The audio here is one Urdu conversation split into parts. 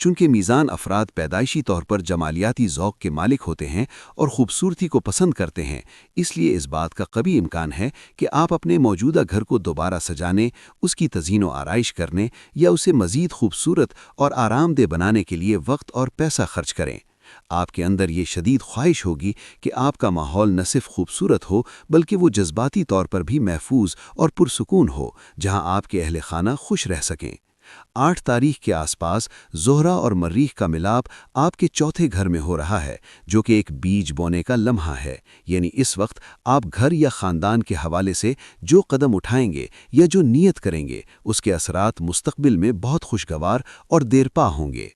چونکہ میزان افراد پیدائشی طور پر جمالیاتی ذوق کے مالک ہوتے ہیں اور خوبصورتی کو پسند کرتے ہیں، اس لیے اس بات کا قوی امکان ہے کہ آپ اپنے موجودہ گھر کو دوبارہ سجانے، اس کی تزئین و آرائش کرنے یا اسے مزید خوبصورت اور آرام دہ بنانے کے لیے وقت اور پیسہ خرچ کریں۔ آپ کے اندر یہ شدید خواہش ہوگی کہ آپ کا ماحول نہ صرف خوبصورت ہو بلکہ وہ جذباتی طور پر بھی محفوظ اور پرسکون ہو، جہاں آپ کے اہل خانہ خوش رہ سکیں۔ 8 تاریخ کے آس پاس زہرہ اور مریخ کا ملاپ آپ کے چوتھے گھر میں ہو رہا ہے، جو کہ ایک بیج بونے کا لمحہ ہے، یعنی اس وقت آپ گھر یا خاندان کے حوالے سے جو قدم اٹھائیں گے یا جو نیت کریں گے، اس کے اثرات مستقبل میں بہت خوشگوار اور دیرپا ہوں گے۔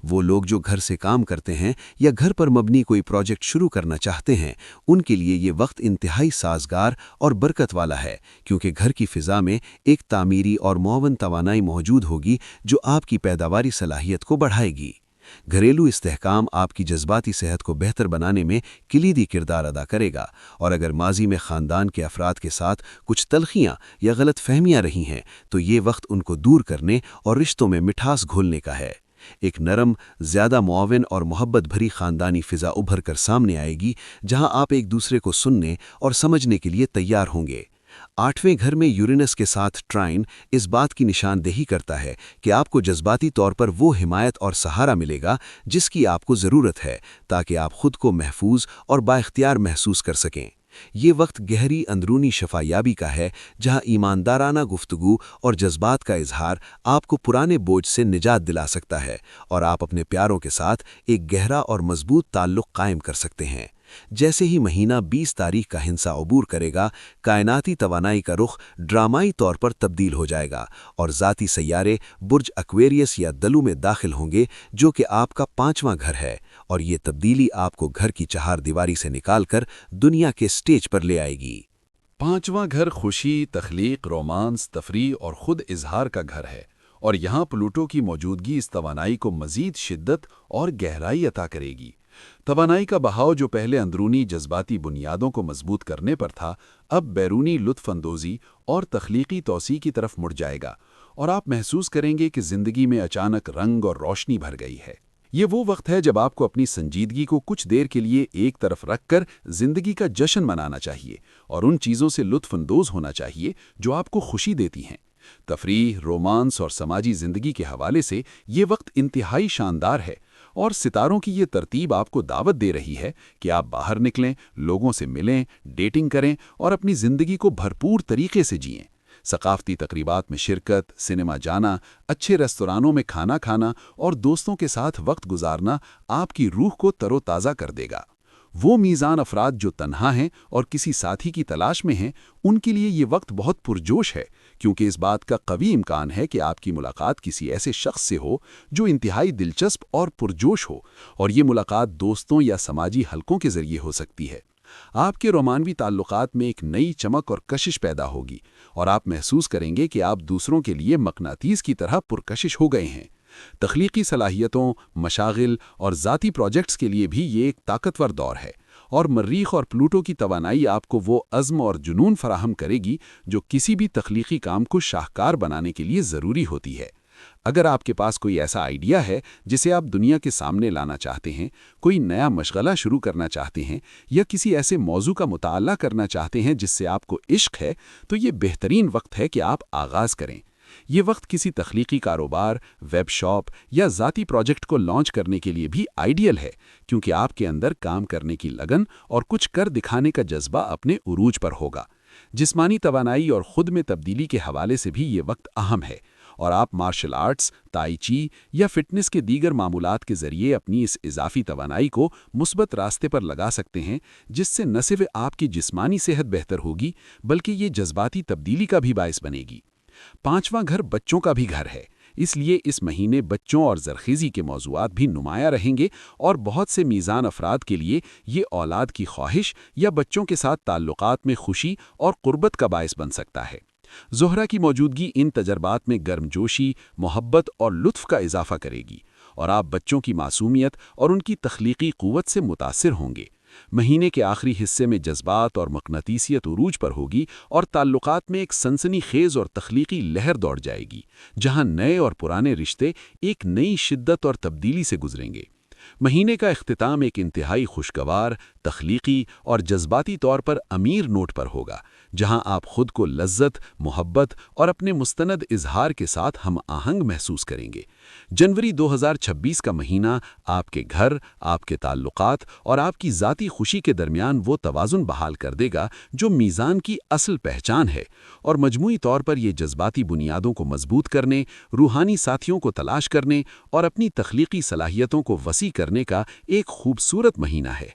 وہ لوگ جو گھر سے کام کرتے ہیں یا گھر پر مبنی کوئی پروجیکٹ شروع کرنا چاہتے ہیں، ان کے لیے یہ وقت انتہائی سازگار اور برکت والا ہے، کیونکہ گھر کی فضا میں ایک تعمیری اور معاون توانائی موجود ہوگی جو آپ کی پیداواری صلاحیت کو بڑھائے گی۔ گھریلو استحکام آپ کی جذباتی صحت کو بہتر بنانے میں کلیدی کردار ادا کرے گا، اور اگر ماضی میں خاندان کے افراد کے ساتھ کچھ تلخیاں یا غلط فہمیاں رہی ہیں تو یہ وقت ان کو دور کرنے اور رشتوں میں مٹھاس گھولنے کا ہے۔ ایک نرم، زیادہ معاون اور محبت بھری خاندانی فضا ابھر کر سامنے آئے گی، جہاں آپ ایک دوسرے کو سننے اور سمجھنے کے لیے تیار ہوں گے۔ 8ویں گھر میں یورینس کے ساتھ ٹرائن اس بات کی نشاندہی کرتا ہے کہ آپ کو جذباتی طور پر وہ حمایت اور سہارا ملے گا جس کی آپ کو ضرورت ہے، تاکہ آپ خود کو محفوظ اور بااختیار محسوس کر سکیں۔ یہ وقت گہری اندرونی شفایابی کا ہے، جہاں ایماندارانہ گفتگو اور جذبات کا اظہار آپ کو پرانے بوجھ سے نجات دلا سکتا ہے، اور آپ اپنے پیاروں کے ساتھ ایک گہرا اور مضبوط تعلق قائم کر سکتے ہیں۔ جیسے ہی مہینہ 20 تاریخ کا ہنسا عبور کرے گا، کائناتی توانائی کا رخ ڈرامائی طور پر تبدیل ہو جائے گا، اور ذاتی سیارے برج ایکویریس یا دلو میں داخل ہوں گے، جو کہ آپ کا 5واں گھر ہے، اور یہ تبدیلی آپ کو گھر کی چہار دیواری سے نکال کر دنیا کے سٹیج پر لے آئے گی۔ 5واں گھر خوشی، تخلیق، رومانس، تفریح اور خود اظہار کا گھر ہے، اور یہاں پلوٹو کی موجودگی اس توانائی کو مزید شدت اور گہرائی عطا کرے گی۔ توانائی کا بہاؤ جو پہلے اندرونی جذباتی بنیادوں کو مضبوط کرنے پر تھا، اب بیرونی لطف اندوزی اور تخلیقی توسیع کی طرف مڑ جائے گا، اور آپ محسوس کریں گے کہ زندگی میں اچانک رنگ اور روشنی بھر گئی ہے۔ یہ وہ وقت ہے جب آپ کو اپنی سنجیدگی کو کچھ دیر کے لیے ایک طرف رکھ کر زندگی کا جشن منانا چاہیے، اور ان چیزوں سے لطف اندوز ہونا چاہیے جو آپ کو خوشی دیتی ہیں۔ تفریح، رومانس اور سماجی زندگی کے حوالے سے یہ وقت انتہائی شاندار ہے، اور ستاروں کی یہ ترتیب آپ کو دعوت دے رہی ہے کہ آپ باہر نکلیں، لوگوں سے ملیں، ڈیٹنگ کریں اور اپنی زندگی کو بھرپور طریقے سے جئیں۔ ثقافتی تقریبات میں شرکت، سنیما جانا، اچھے ریستورانوں میں کھانا کھانا اور دوستوں کے ساتھ وقت گزارنا آپ کی روح کو تر و تازہ کر دے گا۔ وہ میزان افراد جو تنہا ہیں اور کسی ساتھی کی تلاش میں ہیں، ان کے لیے یہ وقت بہت پرجوش ہے، کیونکہ اس بات کا قوی امکان ہے کہ آپ کی ملاقات کسی ایسے شخص سے ہو جو انتہائی دلچسپ اور پرجوش ہو، اور یہ ملاقات دوستوں یا سماجی حلقوں کے ذریعے ہو سکتی ہے۔ آپ کے رومانوی تعلقات میں ایک نئی چمک اور کشش پیدا ہوگی، اور آپ محسوس کریں گے کہ آپ دوسروں کے لیے مقناطیس کی طرح پرکشش ہو گئے ہیں۔ تخلیقی صلاحیتوں، مشاغل اور ذاتی پروجیکٹس کے لیے بھی یہ ایک طاقتور دور ہے، اور مریخ اور پلوٹو کی توانائی آپ کو وہ عزم اور جنون فراہم کرے گی جو کسی بھی تخلیقی کام کو شاہکار بنانے کے لیے ضروری ہوتی ہے۔ اگر آپ کے پاس کوئی ایسا آئیڈیا ہے جسے آپ دنیا کے سامنے لانا چاہتے ہیں، کوئی نیا مشغلہ شروع کرنا چاہتے ہیں، یا کسی ایسے موضوع کا مطالعہ کرنا چاہتے ہیں جس سے آپ کو عشق ہے، تو یہ بہترین وقت ہے کہ آپ آغاز کریں۔ یہ وقت کسی تخلیقی کاروبار، ویب شاپ یا ذاتی پروجیکٹ کو لانچ کرنے کے لیے بھی آئیڈیل ہے، کیونکہ آپ کے اندر کام کرنے کی لگن اور کچھ کر دکھانے کا جذبہ اپنے عروج پر ہوگا۔ جسمانی توانائی اور خود میں تبدیلی کے حوالے سے بھی یہ وقت اہم ہے، اور آپ مارشل آرٹس، تائی چی یا فٹنس کے دیگر معمولات کے ذریعے اپنی اس اضافی توانائی کو مثبت راستے پر لگا سکتے ہیں، جس سے نہ صرف آپ کی جسمانی صحت بہتر ہوگی بلکہ یہ جذباتی تبدیلی کا بھی باعث بنے گی۔ 5واں گھر بچوں کا بھی گھر ہے، اس لیے اس مہینے بچوں اور زرخیزی کے موضوعات بھی نمایاں رہیں گے، اور بہت سے میزان افراد کے لیے یہ اولاد کی خواہش یا بچوں کے ساتھ تعلقات میں خوشی اور قربت کا باعث بن سکتا ہے۔ زہرہ کی موجودگی ان تجربات میں گرمجوشی، محبت اور لطف کا اضافہ کرے گی، اور آپ بچوں کی معصومیت اور ان کی تخلیقی قوت سے متاثر ہوں گے۔ مہینے کے آخری حصے میں جذبات اور مقناطیسیت عروج پر ہوگی اور تعلقات میں ایک سنسنی خیز اور تخلیقی لہر دوڑ جائے گی، جہاں نئے اور پرانے رشتے ایک نئی شدت اور تبدیلی سے گزریں گے۔ مہینے کا اختتام ایک انتہائی خوشگوار، تخلیقی اور جذباتی طور پر امیر نوٹ پر ہوگا، جہاں آپ خود کو لذت، محبت اور اپنے مستند اظہار کے ساتھ ہم آہنگ محسوس کریں گے۔ جنوری 2026 کا مہینہ آپ کے گھر، آپ کے تعلقات اور آپ کی ذاتی خوشی کے درمیان وہ توازن بحال کر دے گا جو میزان کی اصل پہچان ہے، اور مجموعی طور پر یہ جذباتی بنیادوں کو مضبوط کرنے، روحانی ساتھیوں کو تلاش کرنے اور اپنی تخلیقی صلاحیتوں کو وسیع کرنے کا ایک خوبصورت مہینہ ہے۔